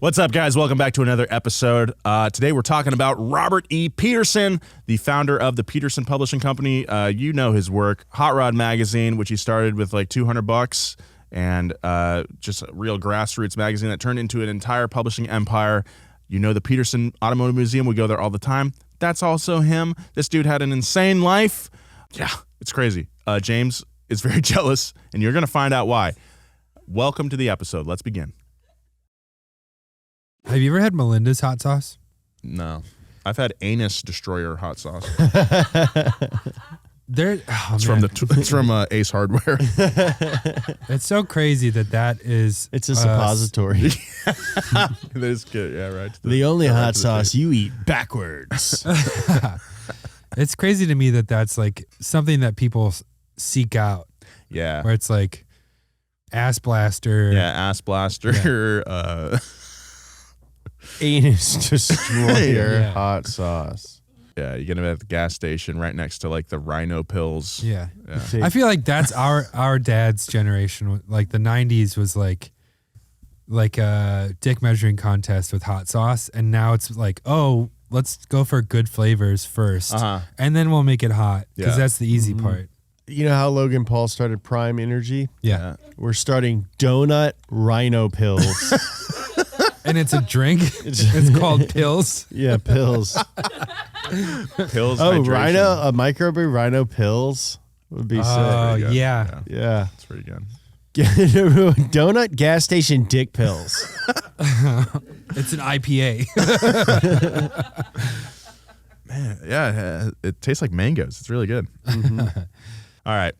What's up, guys? Welcome back to another episode. Today we're talking about Robert E. Peterson, the founder of the Peterson Publishing Company. You know his work, Hot Rod Magazine, which he started with like $200, and just a real grassroots magazine that turned into an entire publishing empire. You know the Petersen Automotive Museum. We go there all the time. That's also him. This dude had an insane life. Yeah, it's crazy. James is very jealous, and you're going to find out why. Welcome to the episode. Let's begin. Have you ever had Melinda's hot sauce? No. I've had Anus Destroyer hot sauce. It's from Ace Hardware. It's so crazy that is... It's a suppository. That is good. Yeah, right. The only hot sauce you eat backwards. It's crazy to me that's like something that people seek out. Yeah. Where it's like ass blaster. Yeah, ass blaster. Yeah. Anus Destroyer hot sauce. Yeah, you get them at the gas station right next to like the Rhino Pils. Yeah. I feel like that's our dad's generation. Like the 90s was like a dick measuring contest with hot sauce, and now it's like, oh, let's go for good flavors first, and then we'll make it hot because that's the easy part. You know how Logan Paul started Prime Energy? Yeah. We're starting Donut Rhino Pils. And it's a drink. It's called Pils. Yeah, Pils. Pills. Oh, hydration. a Microbrew Rhino Pils would be sick. Oh, Yeah. It's pretty good. Donut gas station dick pills. It's an IPA. Man, yeah, it tastes like mangoes. It's really good. All right.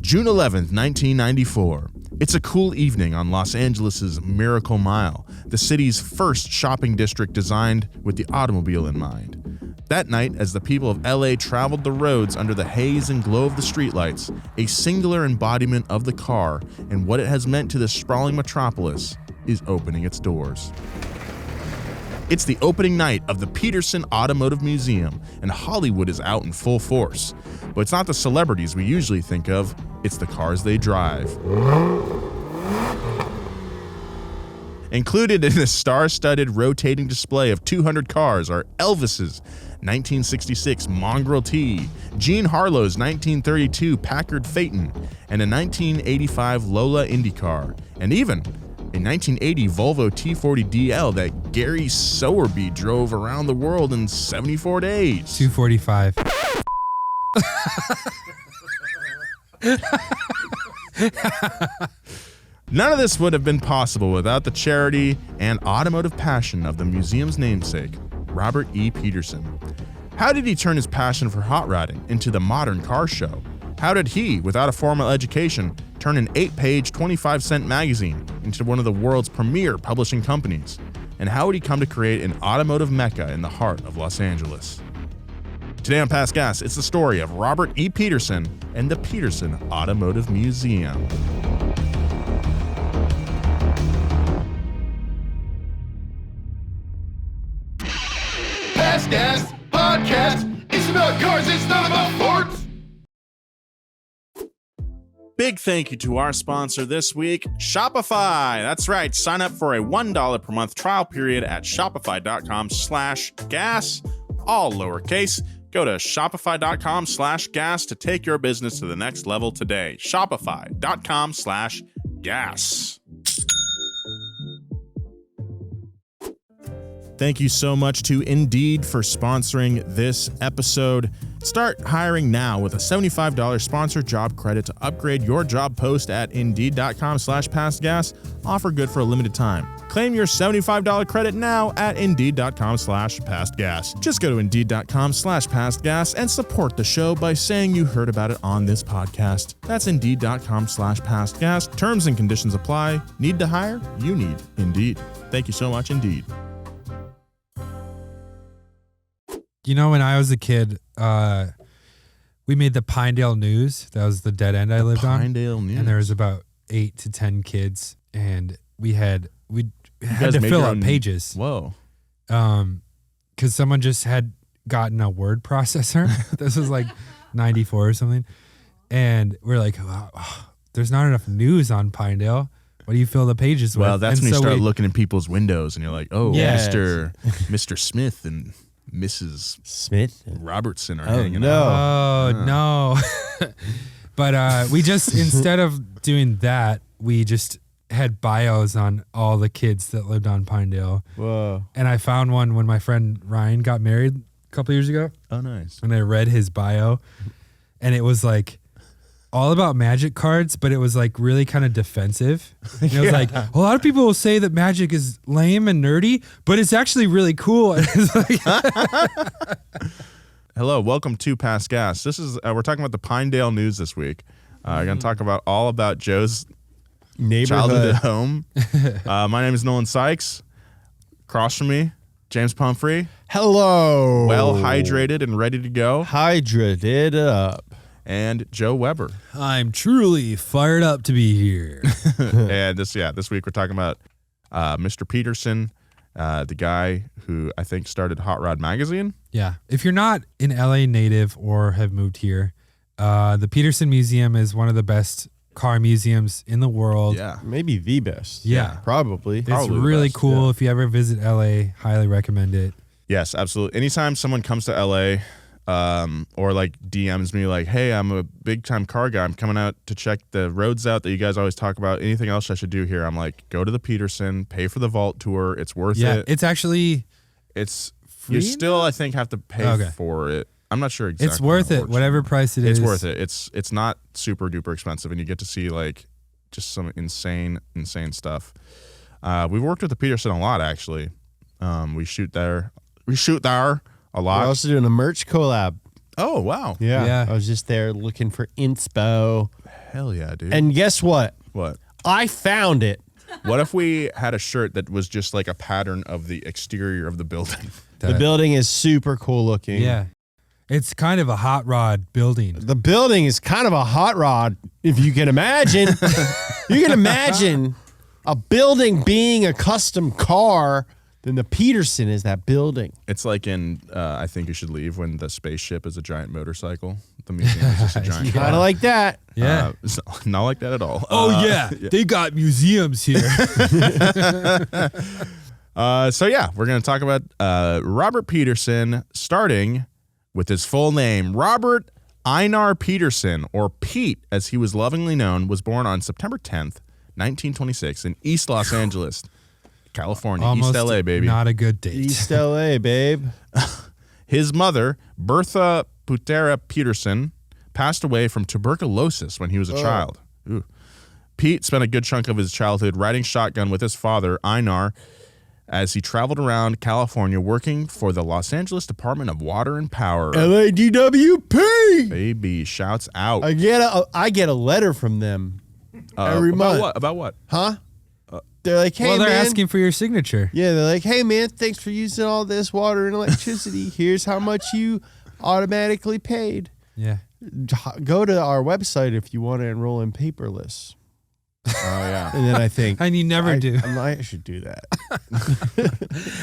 June 11th, 1994. It's a cool evening on Los Angeles' Miracle Mile, the city's first shopping district designed with the automobile in mind. That night, as the people of LA traveled the roads under the haze and glow of the streetlights, a singular embodiment of the car and what it has meant to this sprawling metropolis is opening its doors. It's the opening night of the Petersen Automotive Museum, and Hollywood is out in full force. But it's not the celebrities we usually think of, it's the cars they drive. Included in a star-studded rotating display of 200 cars are Elvis's 1966 Mongrel T, Gene Harlow's 1932 Packard Phaeton, and a 1985 Lola IndyCar, and even a 1980 Volvo T40DL that Gary Sowerby drove around the world in 74 days. 245. None of this would have been possible without the charity and automotive passion of the museum's namesake, Robert E. Peterson. How did he turn his passion for hot rodding into the modern car show? How did he, without a formal education, turn an 8-page, 25-cent magazine into one of the world's premier publishing companies? And how would he come to create an automotive mecca in the heart of Los Angeles? Today on Past Gas, it's the story of Robert E. Peterson and the Petersen Automotive Museum. Past Gas Podcast. It's about cars, it's not about forts. Big thank you to our sponsor this week, Shopify. That's right. Sign up for a $1 per month trial period at shopify.com/gas, all lowercase. Go to shopify.com/gas to take your business to the next level today. Shopify.com/gas. Thank you so much to Indeed for sponsoring this episode. Start hiring now with a $75 sponsored job credit to upgrade your job post at Indeed.com/pastgas. Offer good for a limited time. Claim your $75 credit now at Indeed.com/pastgas. Just go to Indeed.com/pastgas and support the show by saying you heard about it on this podcast. That's Indeed.com/pastgas. Terms and conditions apply. Need to hire? You need Indeed. Thank you so much, Indeed. You know, when I was a kid, we made the Pinedale News. That was the dead end I lived on. Pinedale News. And there was about 8 to 10 kids, and we had to fill out pages. Whoa. Because someone just had gotten a word processor. This was like 94 or something. And we're like, oh, there's not enough news on Pinedale. What do you fill the pages with? Well, that's And when you so start we- looking in people's windows and you're like, oh, Yes. Mr. Smith and Mrs. Smith. Robertson are Oh, hanging no. out. Oh no! But we just instead of doing that, we just had bios on all the kids that lived on Pinedale. Whoa. And I found one when my friend Ryan got married a couple years ago, Oh, nice. and I read his bio, and it was like all about Magic cards, but it was like really kind of defensive. And it was like, a lot of people will say that Magic is lame and nerdy, but it's actually really cool. And it's like, Hello, welcome to Past Gas. This is we're talking about the Pinedale news this week. We're going to talk about all about Joe's childhood Neighborhood. at home. My name is Nolan Sykes. Across from me, James Pumphrey, Hello. well hydrated and ready to go, Hydrated up. and Joe Weber. I'm truly fired up to be here. And this week we're talking about Mr. Peterson, the guy who I think started Hot Rod Magazine. Yeah. If you're not an LA native or have moved here, the Petersen Museum is one of the best car museums in the world. Yeah. Maybe the best. Yeah. Probably. It's Probably the really best, cool. If you ever visit LA, highly recommend it. Yes, absolutely. Anytime someone comes to LA or like DMs me like, hey, I'm a big time car guy. I'm coming out to check the roads out that you guys always talk about. Anything else I should do here? I'm like, go to the Peterson, pay for the vault tour. It's worth Yeah. it. It's actually, It's free you still, I think, have to pay Okay. for it. I'm not sure exactly. it's worth how it. works. Whatever price it is. It's worth it. It's not super duper expensive, and you get to see like just some insane stuff. We've worked with the Peterson a lot, actually. We shoot there a We're lot. also doing a merch collab. Oh wow! Yeah. I was just there looking for inspo. Hell yeah, dude. And guess what? What? I found it. What if we had a shirt that was just like a pattern of the exterior of the building? The building is super cool looking. Yeah. It's kind of a hot rod building. The building is kind of a hot rod, if you can imagine. You can imagine a building being a custom car, then the Peterson is that building. It's like in I Think You Should Leave when the spaceship is a giant motorcycle. The museum is just a giant car. Kind of like that. Yeah. It's not like that at all. Yeah. They got museums here. So yeah, we're going to talk about Robert Peterson, starting with his full name. Robert Einar Peterson, or Pete as he was lovingly known, was born on September 10th, 1926 in East Los Angeles, California. Almost East LA, baby. not a good date. East LA, babe. His mother, Bertha Putera Peterson, passed away from tuberculosis when he was a child. Ooh. Pete spent a good chunk of his childhood riding shotgun with his father, Einar, as he traveled around California working for the Los Angeles Department of Water and Power. LADWP. Baby, shouts out. I get a letter from them every about month. What? About what? Huh? They're like, hey, Well, they're man. asking for your signature. Yeah, they're like, hey, man, thanks for using all this water and electricity. Here's how much you automatically paid. Yeah. Go to our website if you want to enroll in paperless. Oh, yeah. And then I think, And you never do. I should do that.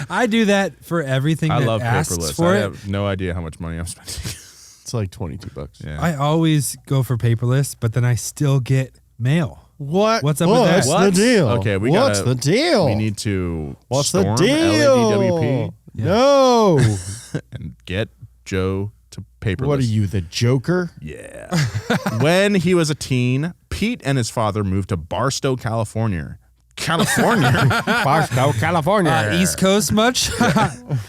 I do that for everything I that love asks paperless. for I it. have no idea how much money I'm spending. It's like $22. Yeah. I always go for paperless, but then I still get mail. What? What's up with that? What's What? the deal? Okay, What's the deal? We need to What's the storm deal? LADWP No. and get Joe to paperless. What are you, the Joker? Yeah. When he was a teen, Pete and his father moved to Barstow, California. Barstow, California. East Coast much?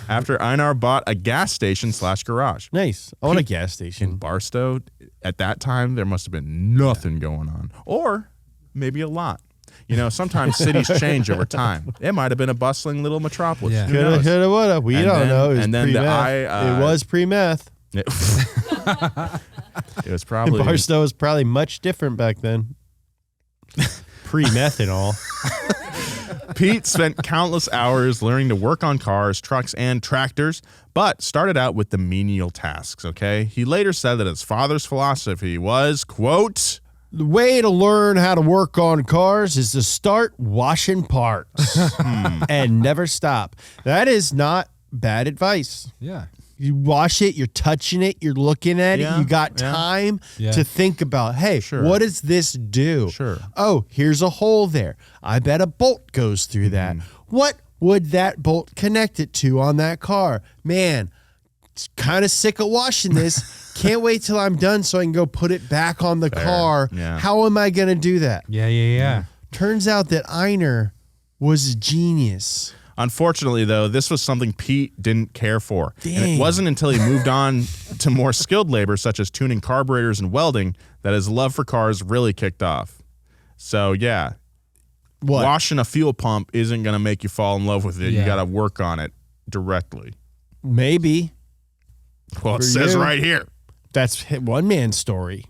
After Einar bought a gas station / garage. Nice. I want a gas In station. Barstow, at that time, there must have been nothing going on. Or maybe a lot. You know, sometimes cities change over time. It might have been a bustling little metropolis. Yeah. Who Coulda, knows? shoulda, woulda. We And don't then- know. It was and then the pre-meth. It was pre-meth. It was probably Barstow was probably much different back then. Pre-meth and all. Pete spent countless hours learning to work on cars, trucks, and tractors, but started out with the menial tasks, okay? He later said that his father's philosophy was, quote, The way to learn how to work on cars is to start washing parts and never stop. That is not bad advice. Yeah. You wash it, you're touching it, you're looking at Yeah, it. You got yeah. time Yeah. to think about, hey, Sure. what does this do? Sure. Oh, here's a hole there. I bet a bolt goes through that. What would that bolt connect it to on that car? Man, kind of sick of washing this. Can't wait till I'm done so I can go put it back on the car. Yeah. How am I going to do that? Yeah. Turns out that Einer was a genius. Unfortunately, though, this was something Pete didn't care for. And Dang. it wasn't until he moved on to more skilled labor, such as tuning carburetors and welding, that his love for cars really kicked off. So, yeah, What? washing a fuel pump isn't going to make you fall in love with it. You Yeah. got to work on it directly. Maybe. Well, it For says you. right here. That's one man's story.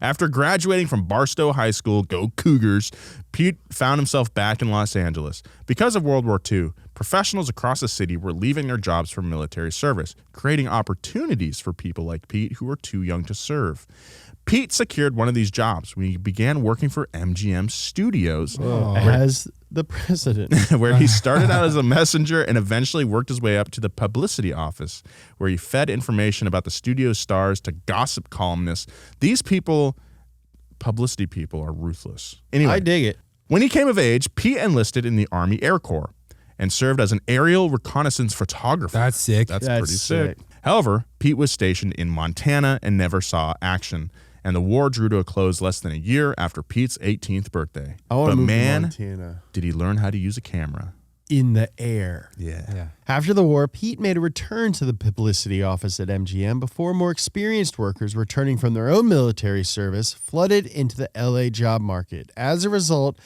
After graduating from Barstow High School, go Cougars, Pete found himself back in Los Angeles. Because of World War II, professionals across the city were leaving their jobs for military service, creating opportunities for people like Pete who were too young to serve. Pete secured one of these jobs when he began working for MGM Studios, As the president. where he started out as a messenger and eventually worked his way up to the publicity office, where he fed information about the studio stars to gossip columnists. These people, publicity people, are ruthless. Anyway, I dig it. when he came of age, Pete enlisted in the Army Air Corps and served as an aerial reconnaissance photographer. That's sick. That's That's pretty sick. sick. However, Pete was stationed in Montana and never saw action, and the war drew to a close less than a year after Pete's 18th birthday. I want But to move man, to Montana. did he learn how to use a camera. In the air. Yeah. After the war, Pete made a return to the publicity office at MGM before more experienced workers returning from their own military service flooded into the LA job market. As a result,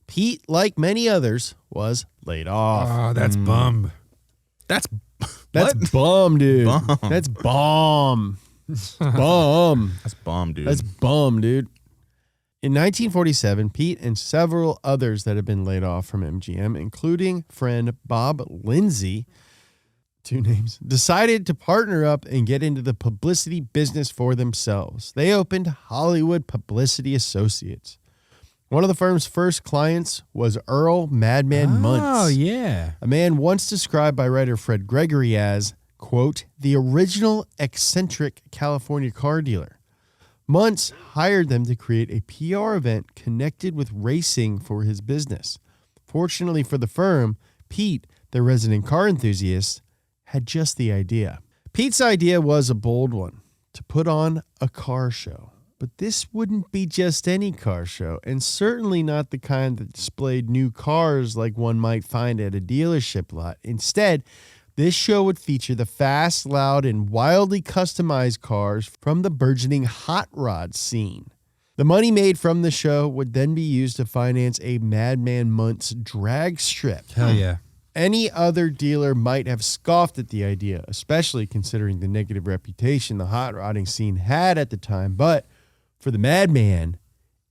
Pete, like many others, was laid off. Oh, that's bum. That's That's bum, dude. Bum. That's bomb. Bum. That's bomb, dude. That's bum, dude. In 1947, Pete and several others that had been laid off from MGM, including friend Bob Lindsay, 2 names, decided to partner up and get into the publicity business for themselves. They opened Hollywood Publicity Associates. One of the firm's first clients was Earl Madman Muntz. Oh, yeah. A man once described by writer Fred Gregory as, quote, the original eccentric California car dealer. Muntz hired them to create a PR event connected with racing for his business. Fortunately for the firm, Pete, the resident car enthusiast, had just the idea. Pete's idea was a bold one, to put on a car show. But this wouldn't be just any car show, and certainly not the kind that displayed new cars like one might find at a dealership lot. Instead, this show would feature the fast, loud, and wildly customized cars from the burgeoning hot rod scene. The money made from the show would then be used to finance a Madman Muntz drag strip. Hell yeah. Any other dealer might have scoffed at the idea, especially considering the negative reputation the hot rodding scene had at the time. But for the Madman,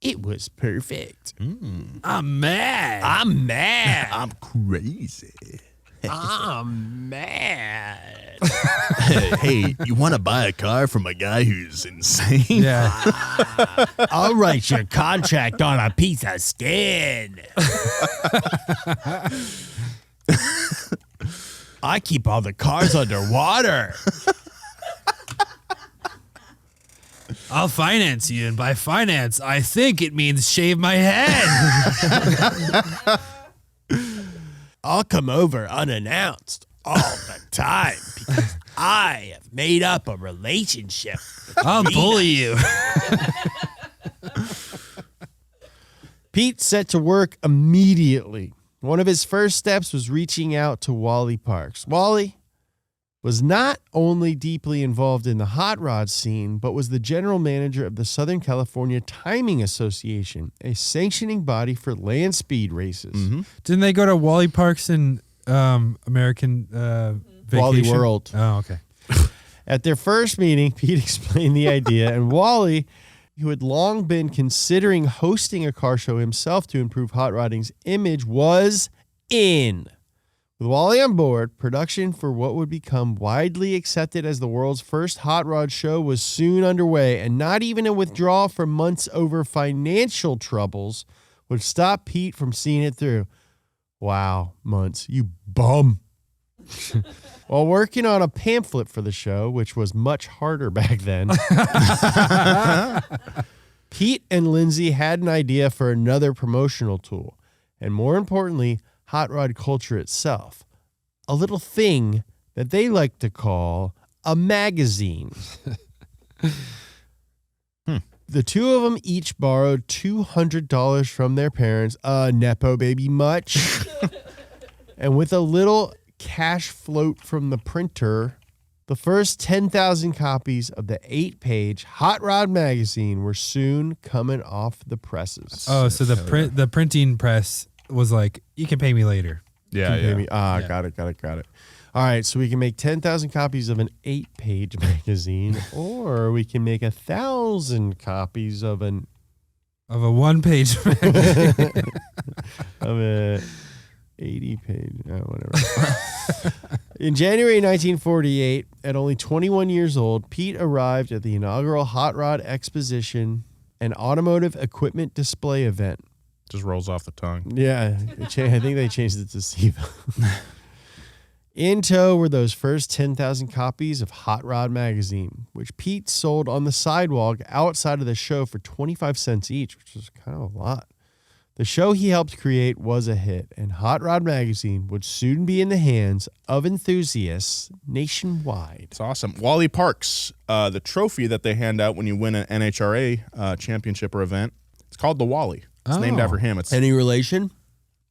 it was perfect. I'm mad. I'm mad. I'm crazy. I'm mad. Hey, you want to buy a car from a guy who's insane? Yeah. I'll write your contract on a piece of skin. I keep all the cars underwater. I'll finance you, and by finance, I think it means shave my head. I'll come over unannounced all the time because I have made up a relationship. I'll bully you. Pete set to work immediately. One of his first steps was reaching out to Wally Parks. Wally was not only deeply involved in the hot rod scene, but was the general manager of the Southern California Timing Association, a sanctioning body for land speed races. Didn't they go to Wally Parks in American Vacation? Wally World. Oh, okay. At their first meeting, Pete explained the idea, and Wally, who had long been considering hosting a car show himself to improve hot rodding's image, was in. With Wally on board, production for what would become widely accepted as the world's first hot rod show was soon underway, and not even a withdrawal from months over financial troubles would stop Pete from seeing it through. Wow, Muntz, you bum. While working on a pamphlet for the show, which was much harder back then, Pete and Lindsay had an idea for another promotional tool, and more importantly, hot rod culture itself. A little thing that they like to call a magazine. The two of them each borrowed $200 from their parents. Nepo baby much. And with a little cash float from the printer, the first 10,000 copies of the 8-page Hot Rod magazine were soon coming off the presses. Oh, so the printing press was like, you can pay me later. Yeah, Pay yeah. me. Got it. All right, so we can make 10,000 copies of an 8-page magazine, or we can make 1,000 copies of a 1-page magazine. of a 80-page, whatever. In January 1948, at only 21 years old, Pete arrived at the inaugural Hot Rod Exposition, an automotive equipment display event. Just rolls off the tongue. Yeah, I think they changed it to SIVA. In tow were those first 10,000 copies of Hot Rod magazine, which Pete sold on the sidewalk outside of the show for 25 cents each, which was kind of a lot. The show he helped create was a hit, and Hot Rod magazine would soon be in the hands of enthusiasts nationwide. It's awesome. Wally Parks, the trophy that they hand out when you win an NHRA championship or event, it's called the Wally. It's named after him. It's Any relation?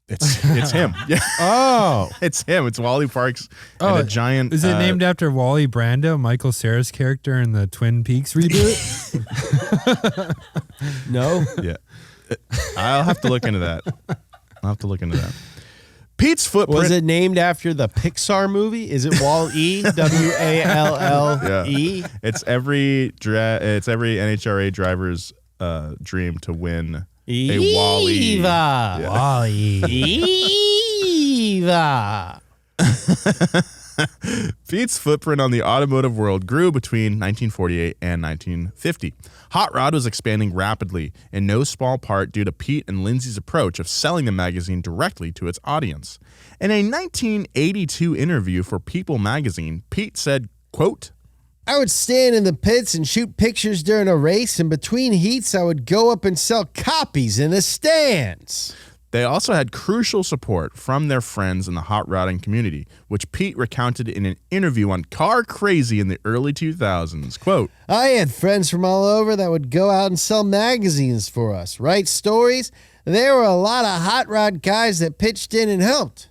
it's him. Yeah. Oh. It's him. It's Wally Parks and a giant. Is it named after Wally Brando, Michael Cera's character in the Twin Peaks reboot? No? Yeah. I'll have to look into that. Pete's footprint. Was it named after the Pixar movie? Is it Wall-E? W-A-L-L-E? Yeah. It's every NHRA driver's dream to win a Wally. Eva. Yeah. Wally. Eva. Pete's footprint on the automotive world grew between 1948 and 1950. Hot Rod was expanding rapidly, in no small part due to Pete and Lindsay's approach of selling the magazine directly to its audience. In a 1982 interview for People magazine, Pete said, quote, I would stand in the pits and shoot pictures during a race, and between heats, I would go up and sell copies in the stands. They also had crucial support from their friends in the hot rodding community, which Pete recounted in an interview on Car Crazy in the early 2000s. Quote, I had friends from all over that would go out and sell magazines for us, write stories. There were a lot of hot rod guys that pitched in and helped.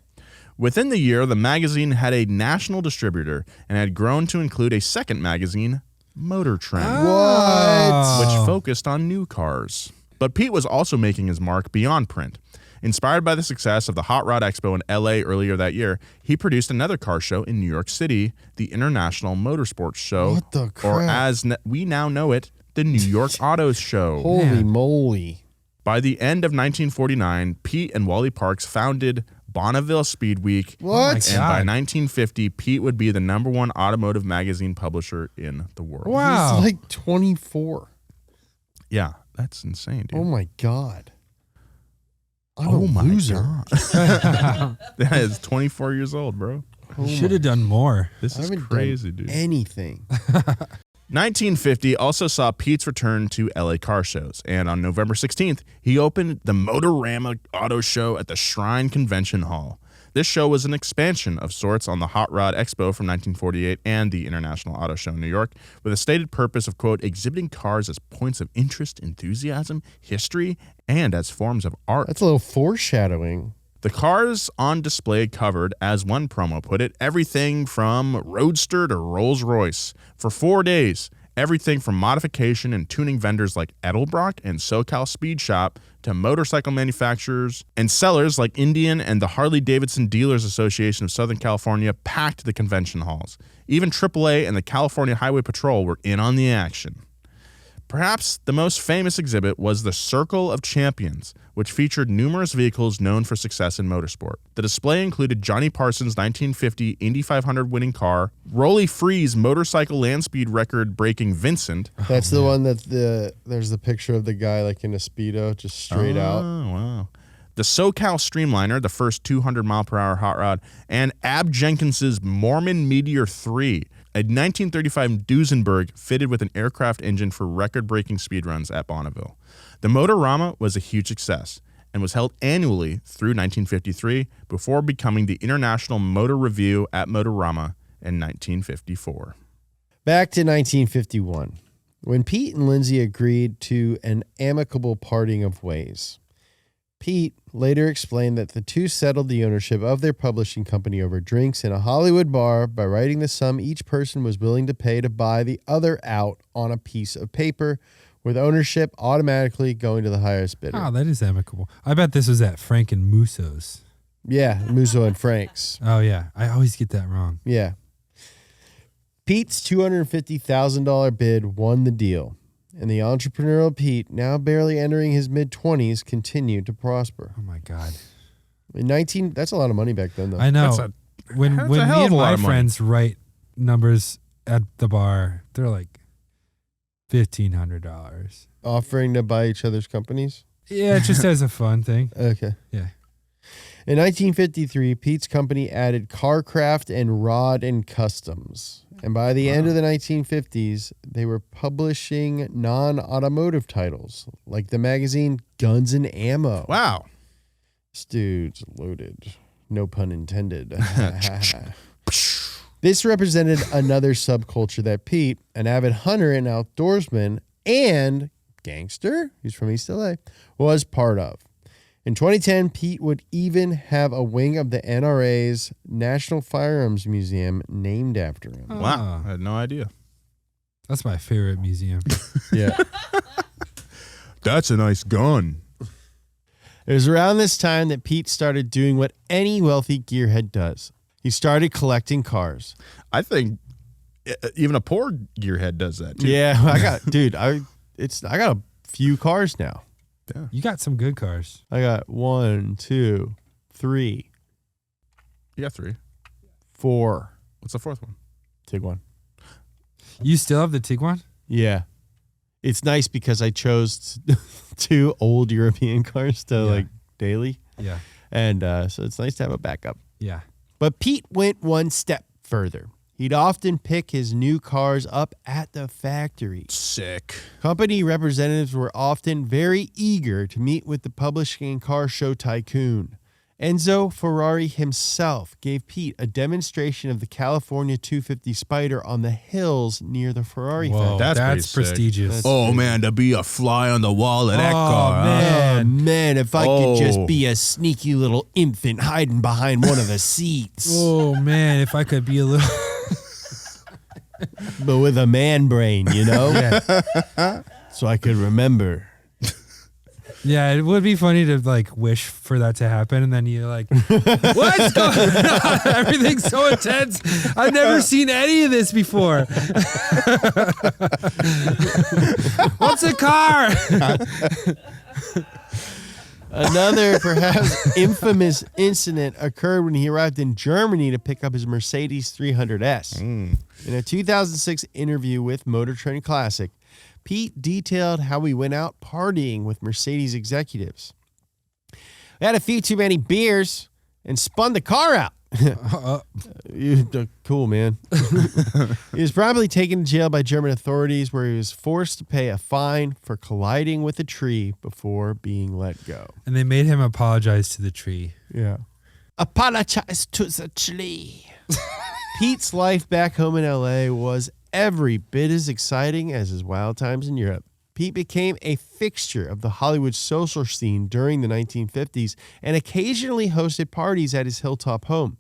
within the year, the magazine had a national distributor and had grown to include a second magazine, Motor Trend, which focused on new cars. But Pete was also making his mark beyond print. Inspired by the success of the Hot Rod Expo in LA earlier that year, he produced another car show in New York City, the International Motorsports Show, What the crap? or as we now know it, the New York Auto Show. Holy moly. By the end of 1949, Pete and Wally Parks founded Bonneville Speed Week. What? And by 1950, Pete would be the #1 automotive magazine publisher in the world. Wow. He's like 24. Yeah, that's insane, dude. Oh my God. I'm Oh a my loser. God. That is 24 years old, bro. Should have done more. This I is haven't crazy, done dude. anything. 1950 also saw Pete's return to LA car shows, and on November 16th, he opened the Motorama Auto Show at the Shrine Convention Hall. This show was an expansion of sorts on the Hot Rod Expo from 1948 and the International Auto Show in New York, with a stated purpose of, quote, exhibiting cars as points of interest, enthusiasm, history, and as forms of art. That's a little foreshadowing. The cars on display covered, as one promo put it, everything from Roadster to Rolls-Royce. For 4 days, everything from modification and tuning vendors like Edelbrock and SoCal Speed Shop to motorcycle manufacturers and sellers like Indian and the Harley-Davidson Dealers Association of Southern California packed the convention halls. Even AAA and the California Highway Patrol were in on the action. Perhaps the most famous exhibit was the Circle of Champions, which featured numerous vehicles known for success in motorsport. The display included Johnny Parsons' 1950 Indy 500 winning car, Rolly Free's motorcycle land speed record breaking Vincent. That's the one that there's the picture of the guy like in a Speedo, just straight out. Oh, wow. the SoCal Streamliner, the first 200-mile-per-hour hot rod, and Ab Jenkins's Mormon Meteor 3, a 1935 Duesenberg fitted with an aircraft engine for record-breaking speed runs at Bonneville. The Motorama was a huge success and was held annually through 1953 before becoming the International Motor Review at Motorama in 1954. Back to 1951, when Pete and Lindsay agreed to an amicable parting of ways. Pete later explained that the two settled the ownership of their publishing company over drinks in a Hollywood bar by writing the sum each person was willing to pay to buy the other out on a piece of paper, with ownership automatically going to the highest bidder. Oh, that is amicable. I bet this was at Frank and Musso's. Yeah, Musso and Frank's. Oh, yeah. I always get that wrong. Yeah. Pete's $250,000 bid won the deal, and the entrepreneurial Pete, now barely entering his mid-20s, continued to prosper. Oh, my God. That's a lot of money back then, though. I know. That's when a me hell of and a lot my of money. friends write numbers at the bar, they're like $1,500. Offering to buy each other's companies? Yeah, just as a fun thing. Okay. Yeah. In 1953, Pete's company added Carcraft and Rod and Customs. And by the end of the 1950s, they were publishing non-automotive titles, like the magazine Guns and Ammo. Wow. This dude's loaded. No pun intended. This represented another subculture that Pete, an avid hunter and outdoorsman and gangster, he's from East LA, was part of. In 2010, Pete would even have a wing of the NRA's National Firearms Museum named after him. Wow. I had no idea. That's my favorite museum. Yeah. That's a nice gun. It was around this time that Pete started doing what any wealthy gearhead does. He started collecting cars. I think even a poor gearhead does that, too. Yeah, I got a few cars now. Yeah. You got some good cars. I got 1, 2, 3, You got 3. 4. What's the fourth one? Tiguan. You still have the Tiguan? Yeah. It's nice because I chose 2 old European cars to like daily. Yeah. And so it's nice to have a backup. Yeah. But Pete went one step further. He'd often pick his new cars up at the factory. Sick. Company representatives were often very eager to meet with the publishing and car show tycoon. Enzo Ferrari himself gave Pete a demonstration of the California 250 Spider on the hills near the Ferrari Whoa, factory. That's pretty that's sick. prestigious. Oh, man, to be a fly on the wall of that car. man. Oh, man, if I could just Oh. be a sneaky little infant hiding behind one of the seats. Oh, man, if I could be a little... But with a man brain, you know? Yeah. So I could remember. Yeah, it would be funny to like wish for that to happen, and then you're like, "What's going on? Everything's so intense. I've never seen any of this before." What's a car? Another perhaps infamous incident occurred when he arrived in Germany to pick up his Mercedes 300S. In a 2006 interview with Motor Trend Classic, Pete detailed how he went out partying with Mercedes executives. We had a few too many beers and spun the car out. Cool, man. He was probably taken to jail by German authorities where he was forced to pay a fine for colliding with a tree before being let go. And they made him apologize to the tree. Yeah. Apologize to the tree. Pete's life back home in LA was every bit as exciting as his wild times in Europe. Pete became a fixture of the Hollywood social scene during the 1950s and occasionally hosted parties at his hilltop home.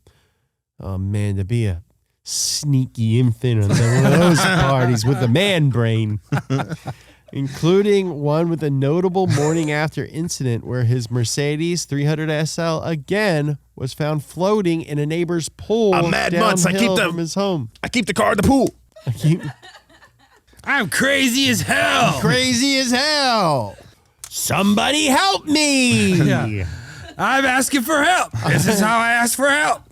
Oh, man, to be a sneaky infant on one of those parties with a man brain, including one with a notable morning after incident where his Mercedes 300 SL again was found floating in a neighbor's pool I'm mad mutts. downhill from his home. I keep the car at the pool. I'm crazy as hell. Crazy as hell. Somebody help me. Yeah. I'm asking for help. This is how I ask for help.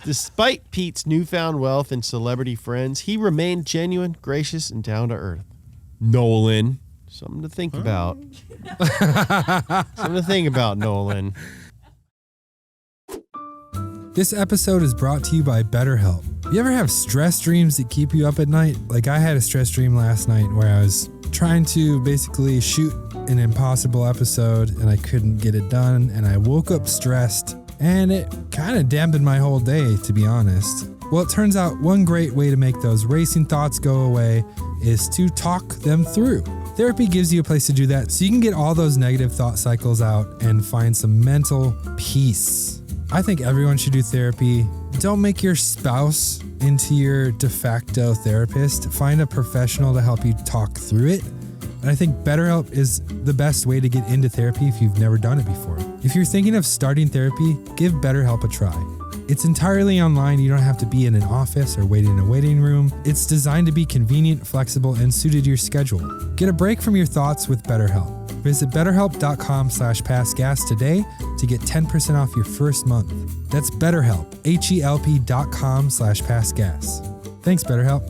Despite Pete's newfound wealth and celebrity friends, he remained genuine, gracious, and down to earth. Nolan, Something to think about. Something to think about, Nolan. This episode is brought to you by BetterHelp. You ever have stress dreams that keep you up at night? Like I had a stress dream last night where I was trying to basically shoot an impossible episode and I couldn't get it done, and I woke up stressed, and it kind of dampened my whole day, to be honest. Well, it turns out one great way to make those racing thoughts go away is to talk them through. Therapy gives you a place to do that so you can get all those negative thought cycles out and find some mental peace. I think everyone should do therapy. Don't make your spouse into your de facto therapist. Find a professional to help you talk through it. And I think BetterHelp is the best way to get into therapy if you've never done it before. If you're thinking of starting therapy, give BetterHelp a try. It's entirely online. You don't have to be in an office or wait in a waiting room. It's designed to be convenient, flexible, and suited to your schedule. Get a break from your thoughts with BetterHelp. Visit betterhelp.com/passgas today to get 10% off your first month. That's BetterHelp, HELP.com/passgas. Thanks, BetterHelp.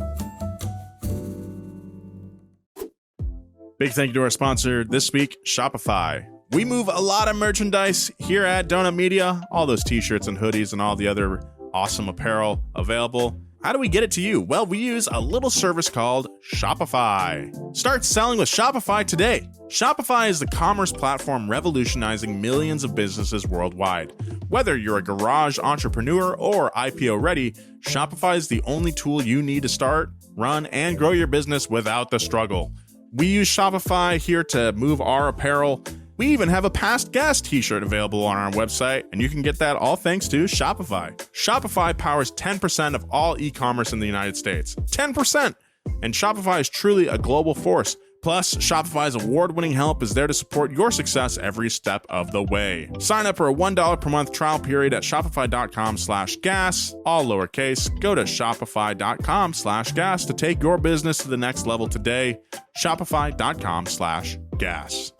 Big thank you to our sponsor this week, Shopify. We move a lot of merchandise here at Donut Media, all those t-shirts and hoodies and all the other awesome apparel available. How do we get it to you? Well, we use a little service called Shopify. Start selling with Shopify today. Shopify is the commerce platform revolutionizing millions of businesses worldwide. Whether you're a garage entrepreneur or IPO ready, Shopify is the only tool you need to start, run, and grow your business without the struggle. We use Shopify here to move our apparel. We even have a Past Gas t-shirt available on our website, and you can get that all thanks to Shopify. Shopify powers 10% of all e-commerce in the United States. 10%! And Shopify is truly a global force. Plus, Shopify's award-winning help is there to support your success every step of the way. Sign up for a $1 per month trial period at shopify.com/gas, all lowercase. Go to shopify.com/gas to take your business to the next level today. Shopify.com/gas.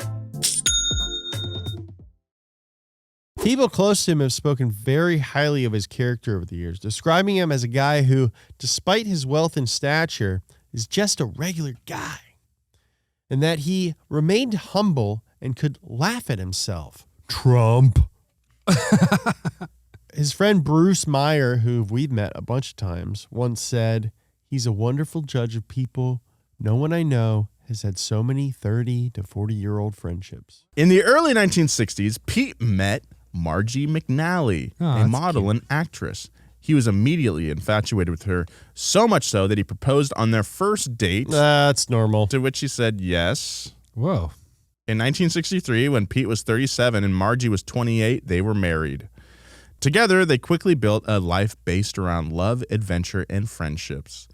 People close to him have spoken very highly of his character over the years, describing him as a guy who, despite his wealth and stature, is just a regular guy, and that he remained humble and could laugh at himself. Trump. His friend Bruce Meyer, who we've met a bunch of times, once said, "He's a wonderful judge of people. No one I know has had so many 30 to 40-year-old friendships." In the early 1960s, Pete met Margie McNally, a model and actress. He was immediately infatuated with her, so much so that he proposed on their first date. That's normal. To which she said yes. Whoa. In 1963, when Pete was 37 and Margie was 28, they were married. Together, they quickly built a life based around love, adventure, and friendships.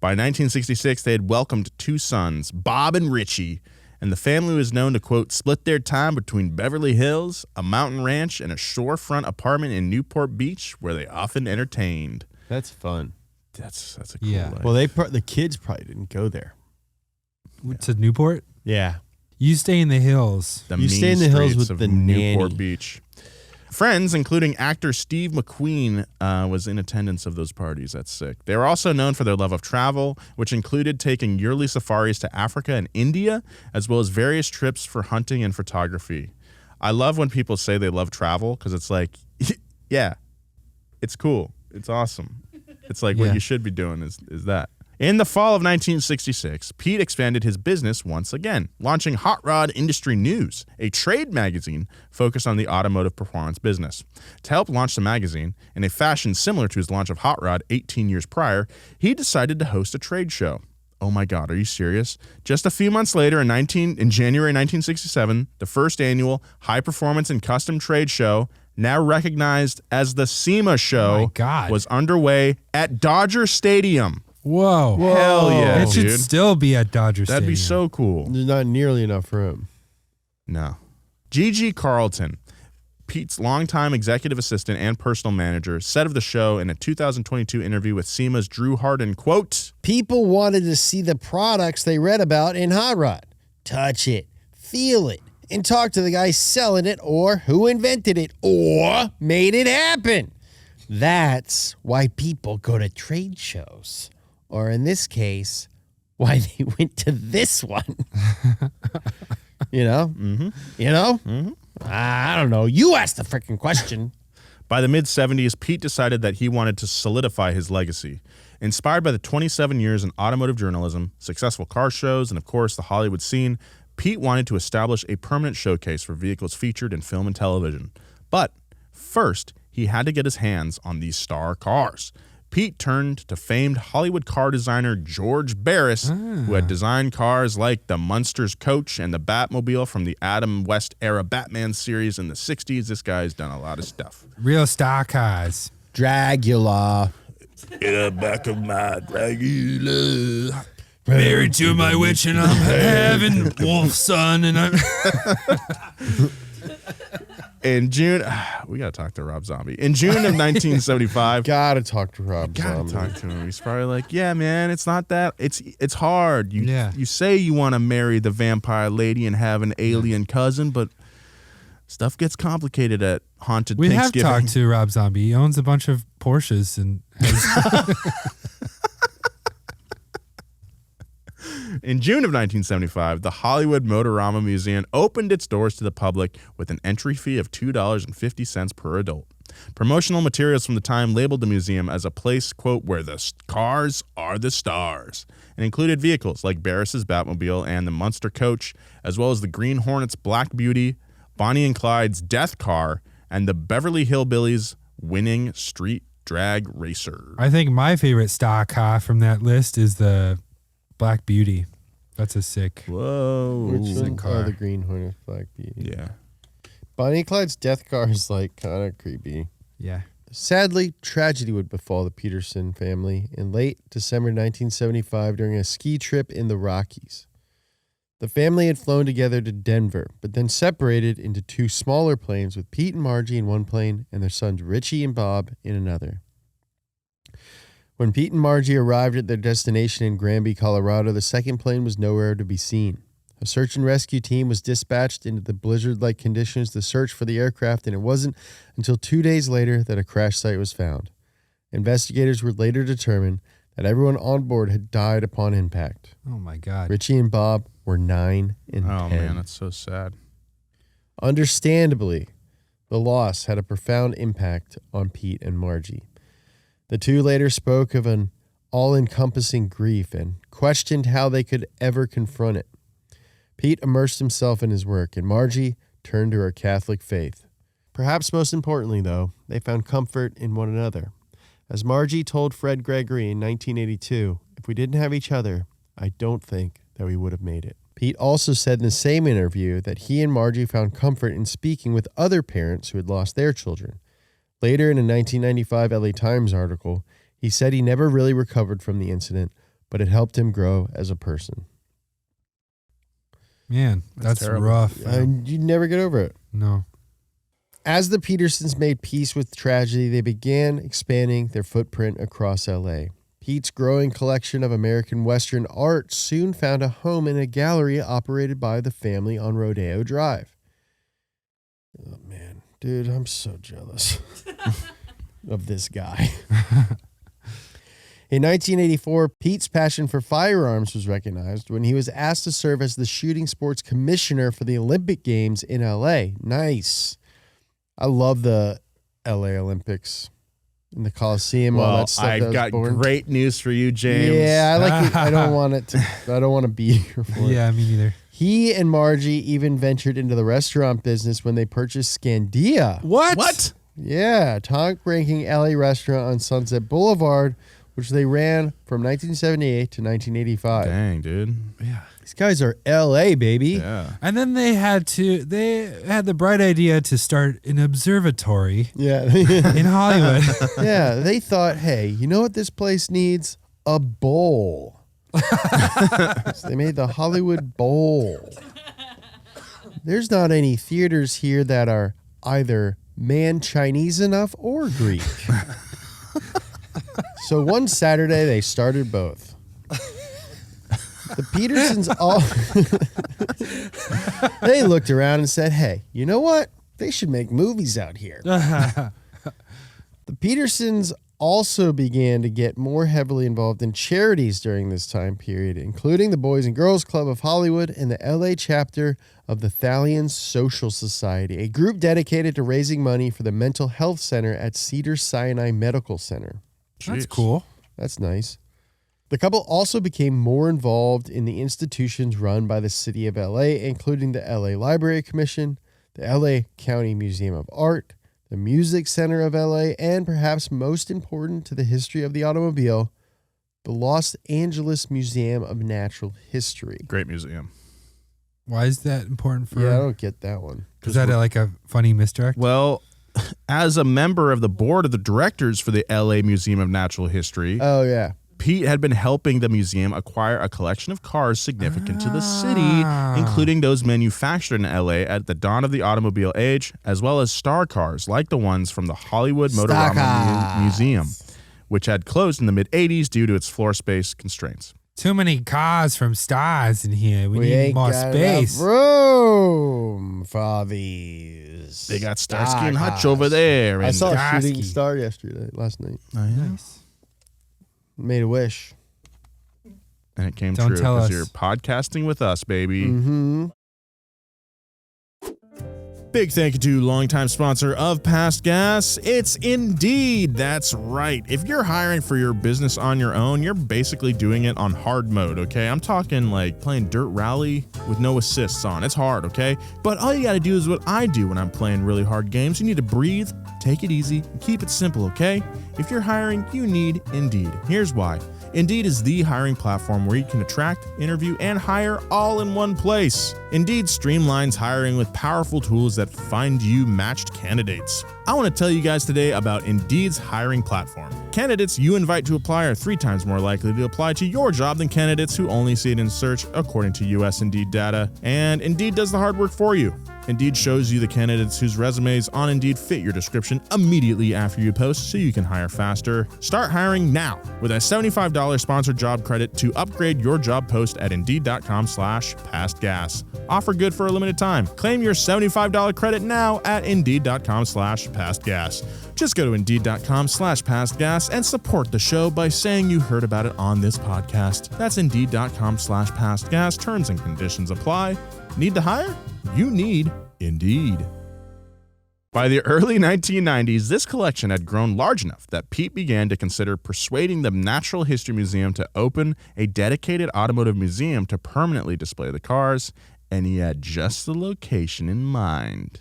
By 1966, they had welcomed two sons, Bob and Richie, and the family was known to, quote, split their time between Beverly Hills, a mountain ranch, and a shorefront apartment in Newport Beach, where they often entertained. That's fun. That's a cool life. Well, the kids probably didn't go there. To Newport? Yeah. You stay in the hills. The You mean stay in the hills streets with of the Newport nanny. Beach. Friends, including actor Steve McQueen, was in attendance of those parties. That's sick. They were also known for their love of travel, which included taking yearly safaris to Africa and India, as well as various trips for hunting and photography. I love when people say they love travel, because it's like, yeah, it's cool. It's awesome. It's like what you should be doing is that. In the fall of 1966, Pete expanded his business once again, launching Hot Rod Industry News, a trade magazine focused on the automotive performance business. To help launch the magazine, in a fashion similar to his launch of Hot Rod 18 years prior, he decided to host a trade show. Oh my God, are you serious? Just a few months later, in January 1967, the first annual High Performance and Custom Trade Show, now recognized as the SEMA Show, was underway at Dodger Stadium. Whoa. Hell yeah, It should dude. still be at Dodger Stadium. That'd be so cool. There's not nearly enough room. No. Gigi Carlton, Pete's longtime executive assistant and personal manager, said of the show in a 2022 interview with SEMA's Drew Harden, quote, "People wanted to see the products they read about in Hot Rod. Touch it, feel it, and talk to the guy selling it or who invented it or made it happen. That's why people go to trade shows. Or in this case, why they went to this one. You know? Mm-hmm. You know? Mm-hmm. I don't know. You asked the freaking question. By the mid-'70s, Pete decided that he wanted to solidify his legacy. Inspired by the 27 years in automotive journalism, successful car shows, and of course the Hollywood scene, Pete wanted to establish a permanent showcase for vehicles featured in film and television. But first, he had to get his hands on these star cars. Pete turned to famed Hollywood car designer George Barris, who had designed cars like the Munsters coach and the Batmobile from the Adam West era Batman series in the 60s. This guy's done a lot of stuff. Real star cars. Dragula. In the back of my Dragula. Married to my witch and I'm having wolf son and I'm... In June, we got to talk to Rob Zombie. In June of 1975. Gotta talk to Rob Gotta Zombie. talk to him. He's probably like, yeah, man, it's not that. It's hard. You say you want to marry the vampire lady and have an alien cousin, but stuff gets complicated at Haunted We have Thanksgiving. talked to Rob Zombie. He owns a bunch of Porsches and has... In June of 1975, the Hollywood Motorama Museum opened its doors to the public with an entry fee of $2.50 per adult. Promotional materials from the time labeled the museum as a place, quote, where the cars are the stars, and included vehicles like Barris's Batmobile and the Munster coach, as well as the Green Hornet's Black Beauty, Bonnie and Clyde's Death Car, and the Beverly Hillbillies' Winning Street Drag Racer. I think my favorite star car from that list is the Black Beauty. That's a sick. Whoa. Which one? car. Oh, the Green Hornet Black Beauty. Yeah. Bonnie and Clyde's death car is like kind of creepy. Yeah. Sadly, tragedy would befall the Peterson family in late December 1975 during a ski trip in the Rockies. The family had flown together to Denver, but then separated into two smaller planes with Pete and Margie in one plane and their sons Richie and Bob in another. When Pete and Margie arrived at their destination in Granby, Colorado, the second plane was nowhere to be seen. A search and rescue team was dispatched into the blizzard-like conditions to search for the aircraft, and it wasn't until 2 days later that a crash site was found. Investigators would later determine that everyone on board had died upon impact. Oh my God. Richie and Bob were 9 and 10. Oh, man, that's so sad. Understandably, the loss had a profound impact on Pete and Margie. The two later spoke of an all-encompassing grief and questioned how they could ever confront it. Pete immersed himself in his work, and Margie turned to her Catholic faith. Perhaps most importantly, though, they found comfort in one another. As Margie told Fred Gregory in 1982, if we didn't have each other, I don't think that we would have made it. Pete also said in the same interview that he and Margie found comfort in speaking with other parents who had lost their children. Later in a 1995 LA Times article, he said he never really recovered from the incident, but it helped him grow as a person. Man, that's terrible. rough. You'd never get over it. No. As the Petersons made peace with tragedy, they began expanding their footprint across LA. Pete's growing collection of American Western art soon found a home in a gallery operated by the family on Rodeo Drive. Oh, man. Dude, I'm so jealous of this guy. In 1984, Pete's passion for firearms was recognized when he was asked to serve as the shooting sports commissioner for the Olympic Games in LA. Nice. I love the LA Olympics and the Coliseum, all Well, that stuff. I've got great news for you, James. Yeah, I like it. I don't want to be here for it. Yeah, me neither. He and Margie even ventured into the restaurant business when they purchased Scandia. What? Yeah, a top-ranking LA restaurant on Sunset Boulevard, which they ran from 1978 to 1985. Dang, dude. Yeah. These guys are LA, baby. Yeah. And then they had the bright idea to start an observatory Yeah. in Hollywood. Yeah, they thought, hey, you know what this place needs? A bowl. So they made the Hollywood Bowl. There's not any theaters here that are either man-Chinese enough or Greek. So one Saturday, they started both. The Petersons all... They looked around and said, hey, you know what? They should make movies out here. The Petersons also began to get more heavily involved in charities during this time period, including the Boys and Girls Club of Hollywood and the LA chapter of the Thalian Social Society, a group dedicated to raising money for the mental health center at Cedars-Sinai Medical Center. That's cool. That's nice. The couple also became more involved in the institutions run by the city of LA, including the LA Library Commission, the LA County Museum of Art, the Music Center of LA, and perhaps most important to the history of the automobile, the Los Angeles Museum of Natural History. Great museum. Why is that important for? Yeah, I don't get that one. Is that like a funny misdirect? Well, as a member of the board of the directors for the LA Museum of Natural History, Oh, yeah. Pete had been helping the museum acquire a collection of cars significant to the city, including those manufactured in LA at the dawn of the automobile age, as well as star cars like the ones from the Hollywood Motorama Museum, which had closed in the mid-'80s due to its floor space constraints. Too many cars from stars in here. We need ain't more got space. enough room for these. They got Starsky and Hutch over there. I And saw a Starsky. shooting star last night. Oh, yeah. Nice. Made a wish. And it came Don't true tell because us. you're podcasting with us, baby. Mm-hmm. Big thank you to longtime sponsor of Past Gas. It's Indeed. That's right. If you're hiring for your business on your own, you're basically doing it on hard mode, okay? I'm talking like playing Dirt Rally with no assists on. It's hard, okay? But all you gotta do is what I do when I'm playing really hard games. You need to breathe, take it easy, and keep it simple, okay? If you're hiring, you need Indeed. Here's why. Indeed is the hiring platform where you can attract, interview, and hire all in one place. Indeed streamlines hiring with powerful tools that find you matched candidates. I want to tell you guys today about Indeed's hiring platform. Candidates you invite to apply are 3 times more likely to apply to your job than candidates who only see it in search, according to US Indeed data. And Indeed does the hard work for you. Indeed shows you the candidates whose resumes on Indeed fit your description immediately after you post so you can hire faster. Start hiring now with a $75 sponsored job credit to upgrade your job post at Indeed.com/pastgas. Offer good for a limited time. Claim your $75 credit now at Indeed.com/pastgas. Just go to Indeed.com/pastgas and support the show by saying you heard about it on this podcast. That's Indeed.com/pastgas. Terms and conditions apply. Need to hire? You need Indeed. By the early 1990s, this collection had grown large enough that Pete began to consider persuading the Natural History Museum to open a dedicated automotive museum to permanently display the cars, and he had just the location in mind.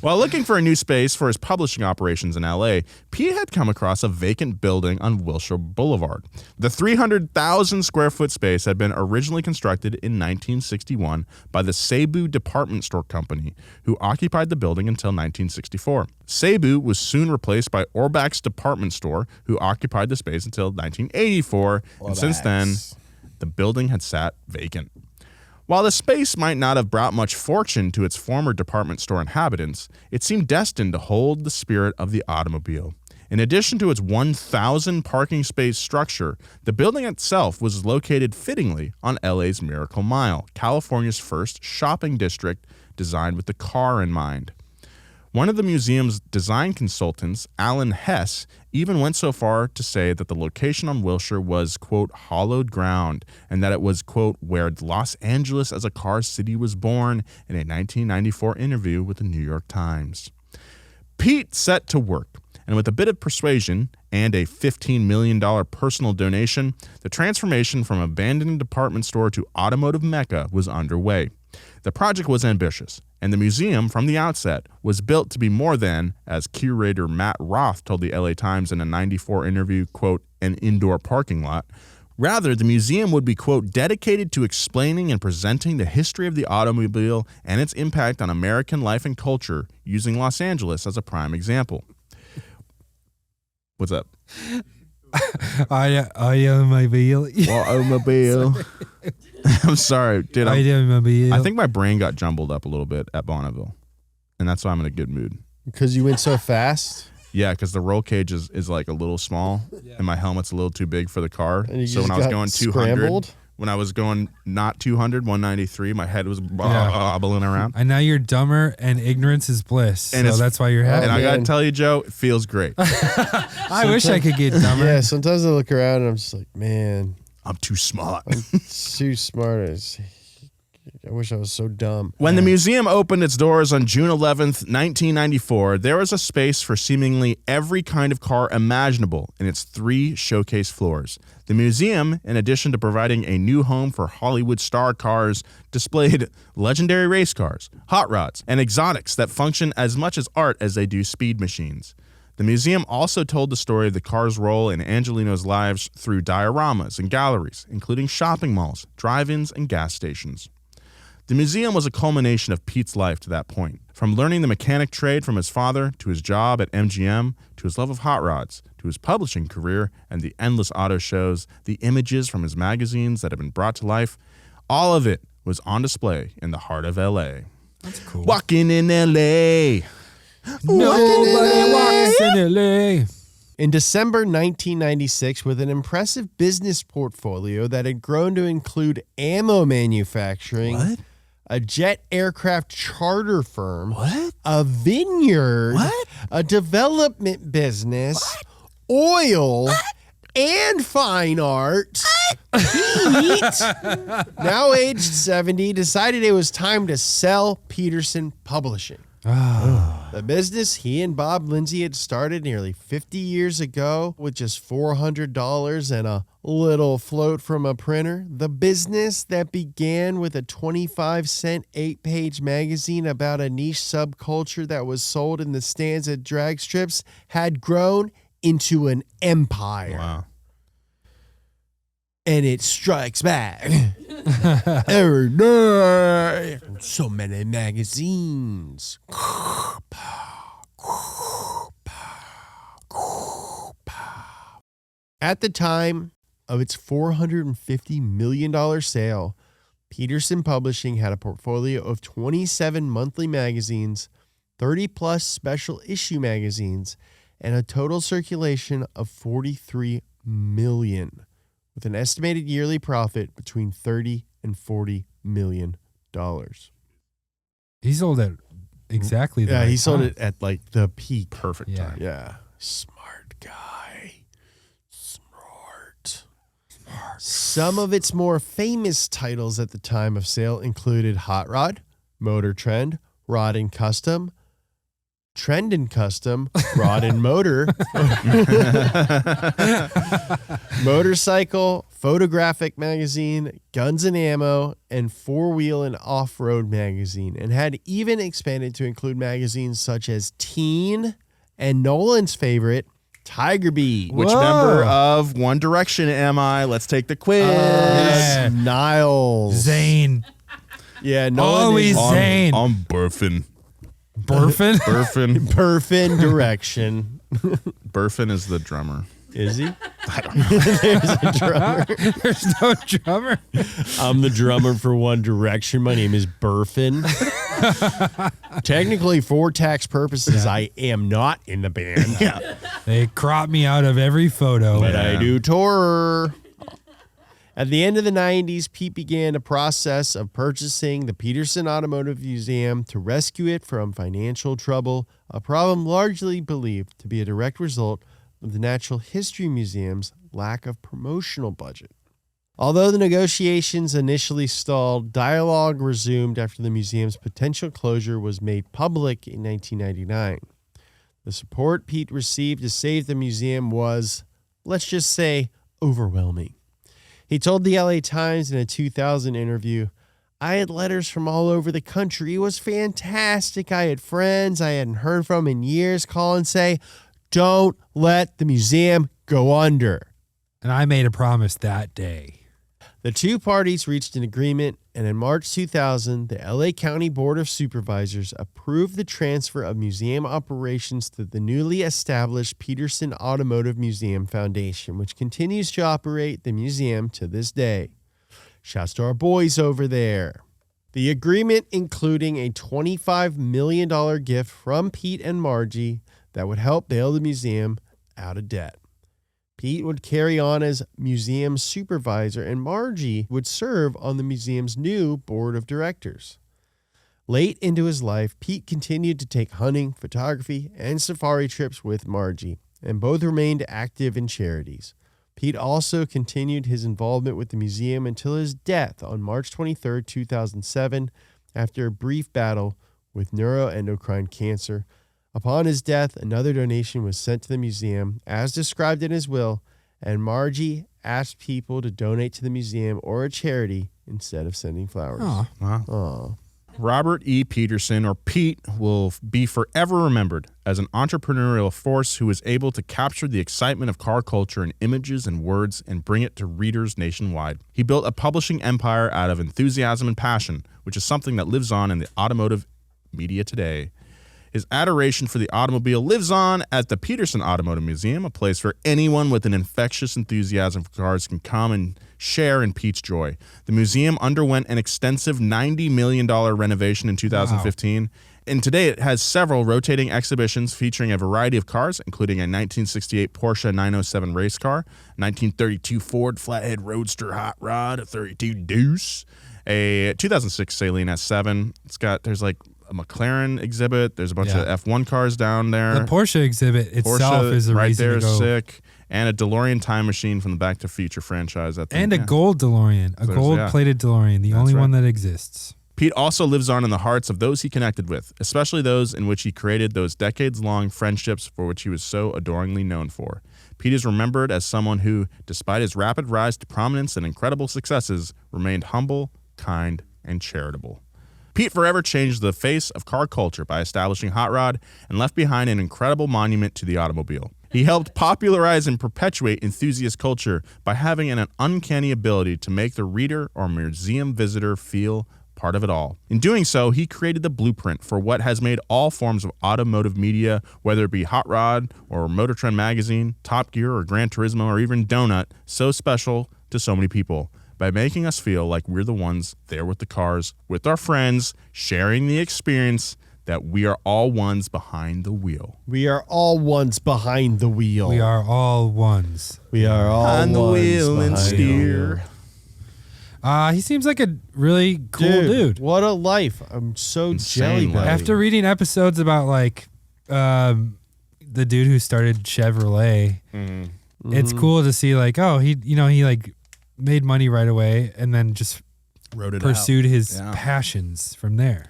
While looking for a new space for his publishing operations in LA, Pete had come across a vacant building on Wilshire Boulevard. The 300,000 square foot space had been originally constructed in 1961 by the Cebu Department Store Company, who occupied the building until 1964. Cebu was soon replaced by Orbach's Department Store, who occupied the space until 1984, and since then, the building had sat vacant. While the space might not have brought much fortune to its former department store inhabitants, it seemed destined to hold the spirit of the automobile. In addition to its 1,000 parking space structure, the building itself was located fittingly on LA's Miracle Mile, California's first shopping district designed with the car in mind. One of the museum's design consultants, Alan Hess, even went so far to say that the location on Wilshire was, quote, hallowed ground, and that it was, quote, where Los Angeles as a car city was born, in a 1994 interview with the New York Times. Pete set to work, and with a bit of persuasion and a $15 million personal donation, the transformation from abandoned department store to automotive mecca was underway. The project was ambitious, and the museum, from the outset, was built to be more than, as curator Matt Roth told the LA Times in a 94 interview, quote, an indoor parking lot. Rather, the museum would be, quote, dedicated to explaining and presenting the history of the automobile and its impact on American life and culture, using Los Angeles as a prime example. What's up? Automobile. Automobile. I'm sorry, dude. Automobile. I think my brain got jumbled up a little bit at Bonneville, and that's why I'm in a good mood. Because you went so fast. Yeah, because the roll cage is like a little small, and my helmet's a little too big for the car. And you So just when I was got going 200, scrambled? when I was going not 200, 193. My head was bobbling around. And now you're dumber and ignorance is bliss. And so that's why you're happy. And I got to man. tell you, Joe, it feels great. I wish I could get dumber. Yeah, sometimes I look around and I'm just like, man, I'm too smart. too smart. I wish I was so dumb. When the museum opened its doors on June 11th, 1994, there was a space for seemingly every kind of car imaginable in its 3 showcase floors. The museum, in addition to providing a new home for Hollywood star cars, displayed legendary race cars, hot rods, and exotics that function as much as art as they do speed machines. The museum also told the story of the car's role in Angelino's lives through dioramas and galleries, including shopping malls, drive-ins, and gas stations. The museum was a culmination of Pete's life to that point, from learning the mechanic trade from his father to his job at MGM to his love of hot rods to his publishing career and the endless auto shows, the images from his magazines that have been brought to life. All of it was on display in the heart of L.A. That's cool. Walking in L.A. Nobody walks in L.A. In December 1996, with an impressive business portfolio that had grown to include ammo manufacturing, a jet aircraft charter firm, a vineyard, a development business, oil, and fine art, Pete, now aged 70, decided it was time to sell Petersen Publishing. The business he and Bob Lindsay had started nearly 50 years ago with just $400 and a little float from a printer. The business that began with a 25-cent 8-page magazine about a niche subculture that was sold in the stands at drag strips had grown into an empire. Wow. And it strikes back every day. So many magazines. At the time of its $450 million sale, Petersen Publishing had a portfolio of 27 monthly magazines, 30-plus special issue magazines, and a total circulation of 43 million, with an estimated yearly profit between $30 and $40 million. He sold it exactly the Yeah, right he sold time. it at like the peak. Perfect Yeah. time. Yeah. Smart guy. Smart. Some of its more famous titles at the time of sale included Hot Rod, Motor Trend, Rod and Custom, Trend and Custom, Rod and Motor, Motorcycle, Photographic Magazine, Guns and Ammo, and Four Wheel and Off-Road Magazine, and had even expanded to include magazines such as Teen and Nolan's favorite, Tiger Beat. Which Whoa. member of One Direction am I? Let's take the quiz. Yeah. Niles. Zane. Yeah, Nolan Always is Zane. I'm Burfin. Burfin? Burfin. Perfin direction. Burfin is the drummer. Is he? There's no drummer. I'm the drummer for One Direction. My name is Burfin. Technically, for tax purposes, I am not in the band. Yeah. They crop me out of every photo. But I do tour. At the end of the 90s, Pete began a process of purchasing the Petersen Automotive Museum to rescue it from financial trouble, a problem largely believed to be a direct result of the Natural History Museum's lack of promotional budget. Although the negotiations initially stalled, dialogue resumed after the museum's potential closure was made public in 1999. The support Pete received to save the museum was, let's just say, overwhelming. He told the LA Times in a 2000 interview, "I had letters from all over the country. It was fantastic. I had friends I hadn't heard from in years call and say, 'Don't let the museum go under.'" And I made a promise that day. The two parties reached an agreement, and in March 2000, the LA County Board of Supervisors approved the transfer of museum operations to the newly established Petersen Automotive Museum Foundation, which continues to operate the museum to this day. Shouts to our boys over there. The agreement including a $25 million gift from Pete and Margie that would help bail the museum out of debt. Pete would carry on as museum supervisor, and Margie would serve on the museum's new board of directors. Late into his life, Pete continued to take hunting, photography, and safari trips with Margie, and both remained active in charities. Pete also continued his involvement with the museum until his death on March 23, 2007, after a brief battle with neuroendocrine cancer. Upon his death, another donation was sent to the museum, as described in his will, and Margie asked people to donate to the museum or a charity instead of sending flowers. Aw. Wow. Aw. Robert E. Peterson, or Pete, will be forever remembered as an entrepreneurial force who was able to capture the excitement of car culture in images and words and bring it to readers nationwide. He built a publishing empire out of enthusiasm and passion, which is something that lives on in the automotive media today. His adoration for the automobile lives on at the Petersen Automotive Museum, a place where anyone with an infectious enthusiasm for cars can come and share in Pete's joy. The museum underwent an extensive $90 million renovation in 2015, and today it has several rotating exhibitions featuring a variety of cars, including a 1968 Porsche 907 race car, 1932 Ford Flathead Roadster Hot Rod, a 32 Deuce, a 2006 Saleen S7. There's like a McLaren exhibit. There's a bunch of F1 cars down there. The Porsche exhibit itself is a right reason there to is go. sick. And a DeLorean time machine from the Back to the Future franchise. And a gold DeLorean, a gold-plated DeLorean, the only one that exists. Pete also lives on in the hearts of those he connected with, especially those in which he created those decades-long friendships for which he was so adoringly known for. Pete is remembered as someone who, despite his rapid rise to prominence and incredible successes, remained humble, kind, and charitable. Pete forever changed the face of car culture by establishing Hot Rod and left behind an incredible monument to the automobile. He helped popularize and perpetuate enthusiast culture by having an uncanny ability to make the reader or museum visitor feel part of it all. In doing so, he created the blueprint for what has made all forms of automotive media, whether it be Hot Rod or Motor Trend Magazine, Top Gear or Gran Turismo or even Donut, so special to so many people, by making us feel like we're the ones there with the cars, with our friends, sharing the experience, that we are all ones behind the wheel. We are all ones behind the wheel. We are all ones. We are all Behind the ones wheel and behind the steer. wheel. He seems like a really cool dude. What a life. I'm so Insane jelly life. belly. After reading episodes about like the dude who started Chevrolet, it's cool to see like, oh, he like made money right away and then just Wrote it pursued out. his Yeah. passions from there.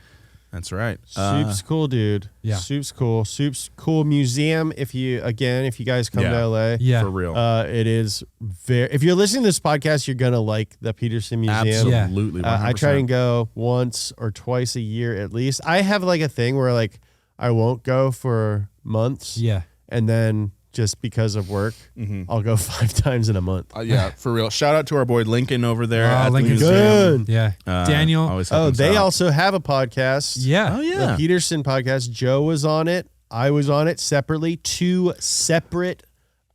That's right. Soup's cool, dude. Yeah. Soup's cool. Soup's cool museum. If you guys come Yeah. to LA, Yeah. For real. it is very. If you're listening to this podcast, you're gonna like the Petersen Museum. Absolutely. I try 100%. and go once or twice a year at least. I have like a thing where like I won't go for months. Yeah. And then just because of work, I'll go 5 times in a month. Yeah, for real. Shout out to our boy Lincoln over there at the Lincoln's museum. good. Yeah. Daniel. Always helping us They out. also have a podcast. Yeah. Oh, The yeah. Petersen podcast. Joe was on it. I was on it separately. 2 separate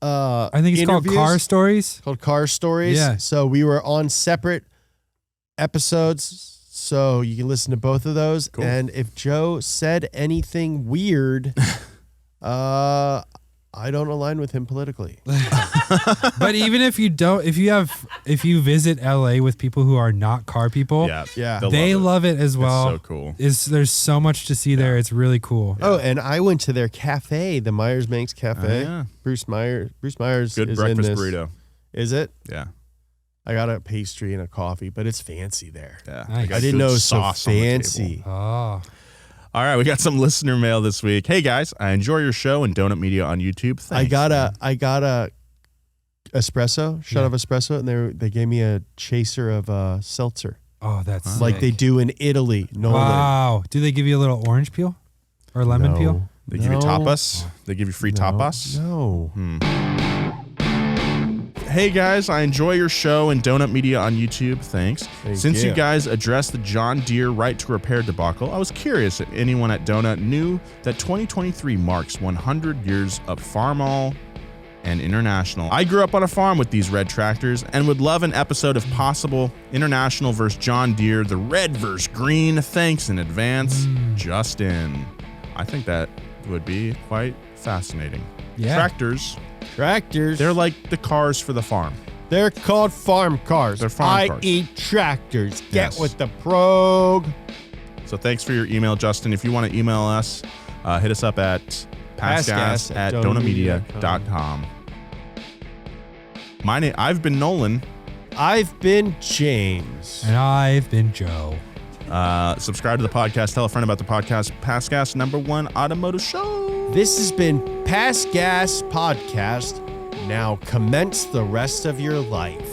I think it's called interviews Car Stories. called Car Stories. Yeah. So we were on separate episodes. So you can listen to both of those. Cool. And if Joe said anything weird, I don't align with him politically. But even if you don't, if you visit LA with people who are not car people, Yeah. they'll they love love it as well. so cool. There's so much to see there. It's really cool. Oh, and I went to their cafe, the Myers Manx Cafe. Oh, yeah. Bruce Myers Good is breakfast in this. burrito. Is it? Yeah. I got a pastry and a coffee, but it's fancy there. Yeah. Nice. They got I didn't good know it was so sauce on the table. fancy. Oh, All right, we got some listener mail this week. Hey guys, I enjoy your show and Donut Media on YouTube. Thanks. I got a espresso, shot of espresso, and they gave me a chaser of seltzer, oh, that's like sick. they do in Italy. Nolan. Wow. Do they give you a little orange peel or lemon No. peel? They give you No. tapas. They give you free tapas. No. Hey guys, I enjoy your show and Donut Media on YouTube. Thanks. Thank Since you you. guys addressed the John Deere right to repair debacle, I was curious if anyone at Donut knew that 2023 marks 100 years of Farmall and International. I grew up on a farm with these red tractors and would love an episode if possible. International versus John Deere, the red versus green. Thanks in advance, Justin. I think that would be quite fascinating. Yeah. Tractors Tractors. They're like the cars for the farm. They're called farm cars. They're farm cars. I.e. tractors. Get Yes. with the prog. So thanks for your email, Justin. If you want to email us, hit us up at passgas@donamedia.com. I've been Nolan. I've been James. And I've been Joe. Subscribe to the podcast. Tell a friend about the podcast. Passgas #1 automotive show. This has been Pass Gas Podcast. Now commence the rest of your life.